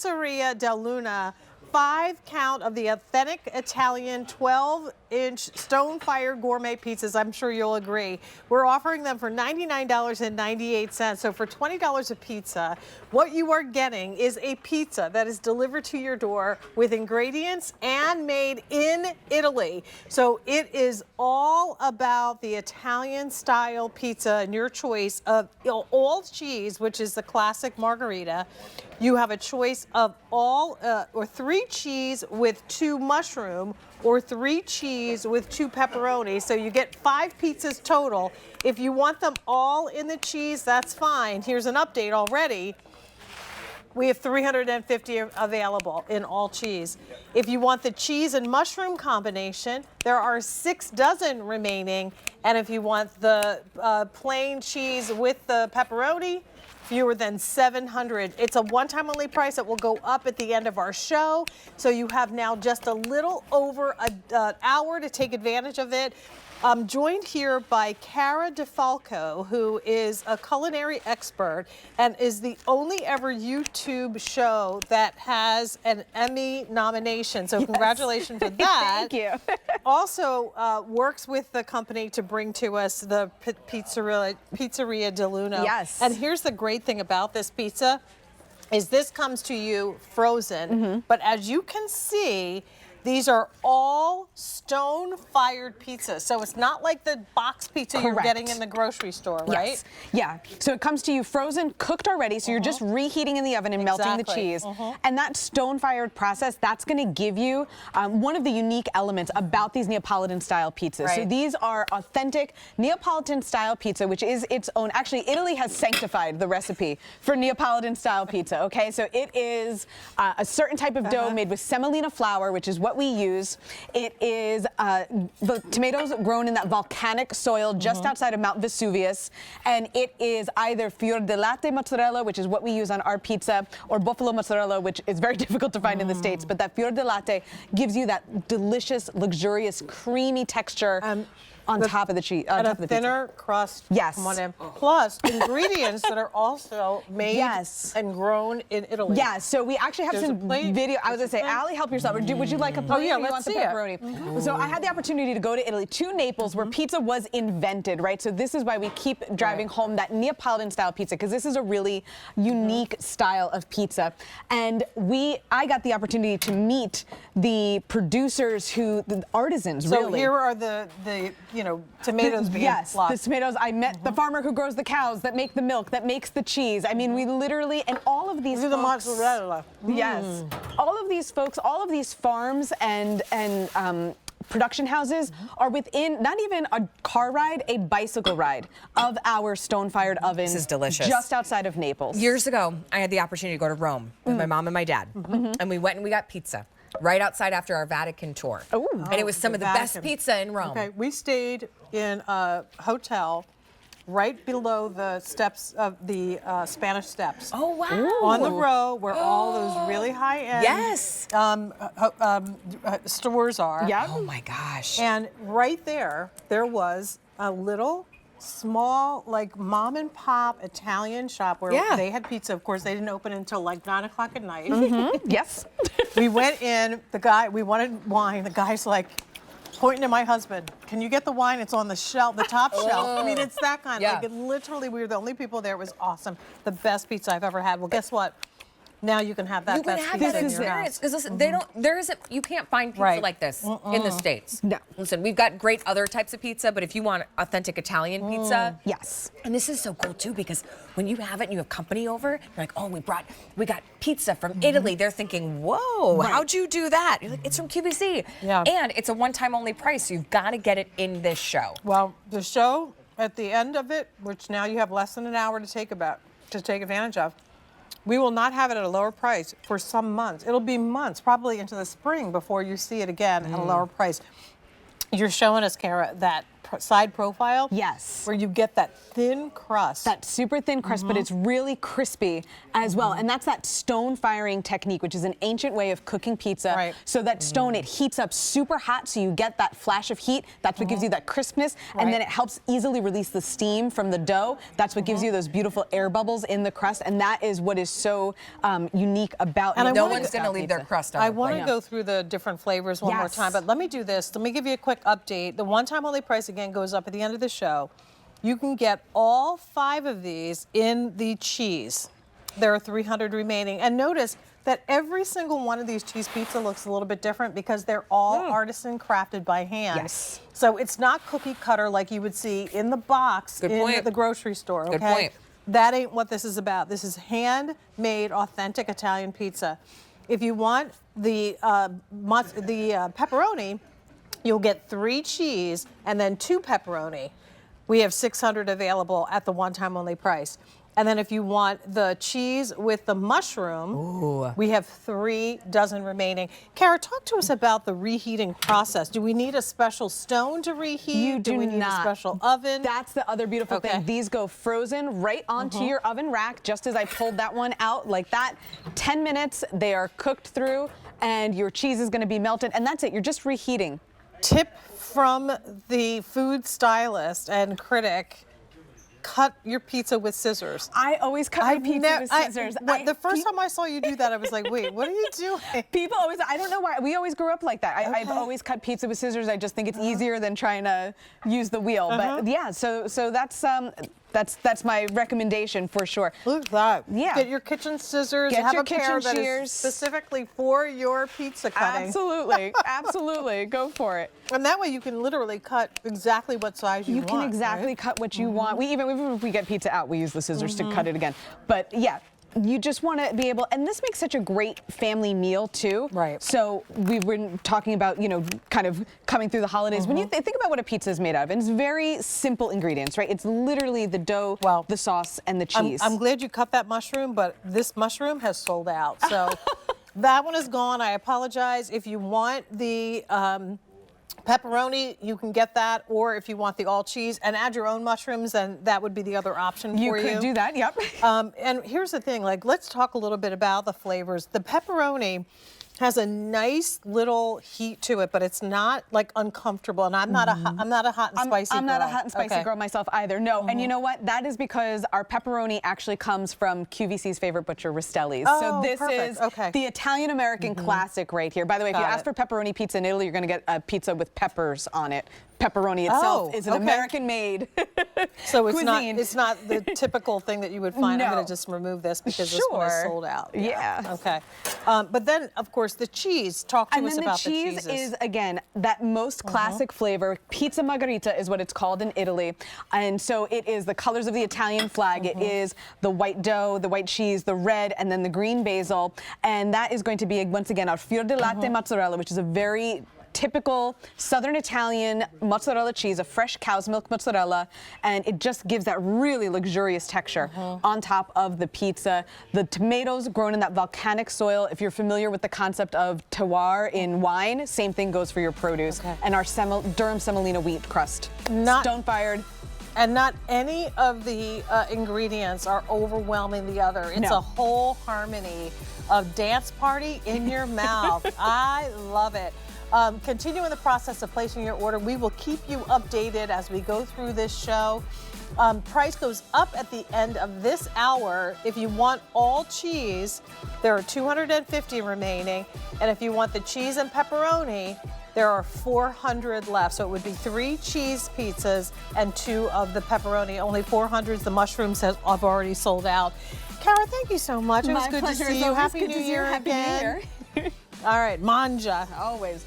Pizzeria Deluna 5-count of the authentic Italian 12-inch stone-fired gourmet pizzas. I'm sure you'll agree. We're offering them for $99.98. So for $20 a pizza, what you are getting is a pizza that is delivered to your door with ingredients and made in Italy. So it is all about the Italian-style pizza and your choice of all cheese, which is the classic margherita. You have a choice of all or 3 cheese with 2 mushroom or 3 cheese with 2 pepperoni. So you get 5 pizzas total. If you want them all in the cheese, that's fine. Here's an update already. We have 350 available in all cheese. If you want the cheese and mushroom combination, there are 6 dozen remaining. And if you want the plain cheese with the pepperoni, fewer than 700. It's a one-time only price that will go up at the end of our show. So you have now just a little over an hour to take advantage of it. I'm joined here by Cara DeFalco, who is a culinary expert and is the only ever YouTube show that has an Emmy nomination. So congratulations for that. Thank you. Also works with the company to bring to us the Pizzeria Deluna. Yes. And here's the great thing about this pizza is this comes to you frozen, but as you can see, these are all stone-fired pizzas. So it's not like the box pizza you're getting in the grocery store, right? Yes. Yeah. So it comes to you frozen, cooked already. So you're just reheating in the oven and melting the cheese. And that stone-fired process, that's going to give you one of the unique elements about these Neapolitan-style pizzas. Right. So these are authentic Neapolitan-style pizza, which is its own. Actually, Italy has sanctified the recipe for Neapolitan-style pizza. Okay, so it is a certain type of dough made with semolina flour, which is what we use. It is the tomatoes grown in that volcanic soil just outside of Mount Vesuvius, and it is either fior di latte mozzarella, which is what we use on our pizza, or buffalo mozzarella, which is very difficult to find in the States, but that fior di latte gives you that delicious, luxurious, creamy texture on top of the cheese. And a thinner crust. Yes. Come on in. Plus ingredients that are also made and grown in Italy. Yeah, so we actually have some video. I was going to say, Allie, help yourself. Would you like a plate? Yeah, you want the pepperoni? So I had the opportunity to go to Italy, to Naples, where pizza was invented, right? So this is why we keep driving home that Neapolitan-style pizza, because this is a really unique style of pizza. And I got the opportunity to meet the producers, the artisans, so really. Here are the tomatoes being the tomatoes. I met the farmer who grows the cows, that make the milk, that makes the cheese. I mean, we literally, and all of these the mozzarella. Yes. All of these folks, all of these farms and production houses are within not even a car ride, a bicycle ride of our stone-fired oven. This is delicious. Just outside of Naples. Years ago, I had the opportunity to go to Rome with my mom and my dad, and we went and we got pizza right outside after our Vatican tour. Ooh. And it was some of the best pizza in Rome. Okay, we stayed in a hotel right below the steps of the Spanish Steps. Oh, wow. On the row where all those really high-end stores are. Yeah. Oh, my gosh. And right there was a little small, like mom and pop Italian shop where they had pizza. Of course, they didn't open until like 9 o'clock at night. Yes. We went in, we wanted wine. The guy's like pointing to my husband, can you get the wine? It's on the shelf, the top shelf. I mean, it's that kind. Like, literally, we were the only people there. It was awesome. The best pizza I've ever had. Well, guess what? Now you can have that best pizza in your house. Because listen, you can't find pizza like this in the States. No. Listen, we've got great other types of pizza, but if you want authentic Italian pizza. Yes. And this is so cool too, because when you have it and you have company over, you're like, oh, we got pizza from Italy. They're thinking, whoa, how'd you do that? You're like, it's from QVC. Yeah. And it's a one-time only price, so you've got to get it in this show. Well, the show at the end of it, which now you have less than an hour to take advantage of, we will not have it at a lower price for some months. It'll be months, probably into the spring, before you see it again at a lower price. You're showing us, Cara, that side profile. Yes. Where you get that thin crust. That super thin crust, but it's really crispy as well. And that's that stone firing technique, which is an ancient way of cooking pizza. Right. So that stone, it heats up super hot, so you get that flash of heat. That's what gives you that crispness. And then it helps easily release the steam from the dough. That's what gives you those beautiful air bubbles in the crust. And that is what is so unique about it. No one's going to leave their crust on. I want to go through the different flavors one more time, but let me do this. Let me give you a quick update. The one-time only price again goes up at the end of the show. You can get all 5 of these in the cheese. There are 300 remaining. And notice that every single one of these cheese pizza looks a little bit different because they're all artisan crafted by hand. Yes. So it's not cookie cutter like you would see in the box in the grocery store. Okay? Good point. That ain't what this is about. This is handmade, authentic Italian pizza. If you want the pepperoni, you'll get 3 cheese and then 2 pepperoni. We have 600 available at the one-time only price. And then if you want the cheese with the mushroom, we have 3 dozen remaining. Kara, talk to us about the reheating process. Do we need a special stone to reheat? You do we need not. a special oven? That's the other beautiful thing. These go frozen right onto your oven rack, just as I pulled that one out like that. 10 minutes, they are cooked through, and your cheese is going to be melted, and that's it. You're just reheating. Tip from the food stylist and critic: cut your pizza with scissors. I always cut my pizza with scissors. The first time I saw you do that, I was like, wait, what are you doing? People always, I don't know why, we always grew up like that. I've always cut pizza with scissors. I just think it's easier than trying to use the wheel. But yeah, so that's my recommendation for sure. Look at that. Yeah. Get your kitchen scissors. Get have your a pair kitchen that is shears. specifically for your pizza cutting. Absolutely, absolutely, go for it. And that way you can literally cut exactly what size you want. You can exactly cut what you want. We even if we get pizza out, we use the scissors to cut it again. But yeah, you just want to be able, and this makes such a great family meal too. Right. So we've been talking about, you know, kind of coming through the holidays. When you think about what a pizza is made of, and it's very simple ingredients, right? It's literally the dough, the sauce, and the cheese. I'm glad you cut that mushroom, but this mushroom has sold out. So that one is gone. I apologize. If you want the pepperoni, you can get that, or if you want the all cheese and add your own mushrooms, then that would be the other option for you. You could do that, yep. And here's the thing, like, let's talk a little bit about the flavors. The pepperoni has a nice little heat to it, but it's not like uncomfortable. And I'm not a hot and spicy girl. I'm not a hot and spicy girl myself either. No, and you know what? That is because our pepperoni actually comes from QVC's favorite butcher, Rastelli's. Oh, so this perfect. is the Italian-American classic right here. By the way, if you ask for pepperoni pizza in Italy, you're going to get a pizza with peppers on it. Pepperoni itself is an American-made so it's cuisine. not the typical thing that you would find. No. I'm going to just remove this because this one is sold out. Yeah. Okay. But then, of course, the cheese. Talk to us about the cheeses. And the cheese is, again, that most classic flavor. Pizza margherita is what it's called in Italy. And so it is the colors of the Italian flag. It is the white dough, the white cheese, the red, and then the green basil. And that is going to be, once again, our fior di latte mozzarella, which is a very typical Southern Italian mozzarella cheese, a fresh cow's milk mozzarella, and it just gives that really luxurious texture on top of the pizza. The tomatoes grown in that volcanic soil. If you're familiar with the concept of terroir in wine, same thing goes for your produce. And our Durham semolina wheat crust. Stone-fired. And not any of the ingredients are overwhelming the other. It's a whole harmony of dance party in your mouth. I love it. Continuing the process of placing your order, we will keep you updated as we go through this show. Price goes up at the end of this hour. If you want all cheese, there are 250 remaining. And if you want the cheese and pepperoni, there are 400 left. So it would be 3 cheese pizzas and 2 of the pepperoni. Only 400. The mushrooms have already sold out. Kara, thank you so much. It was good to see you. Happy New Year again. Happy New Year. All right, manja. Always.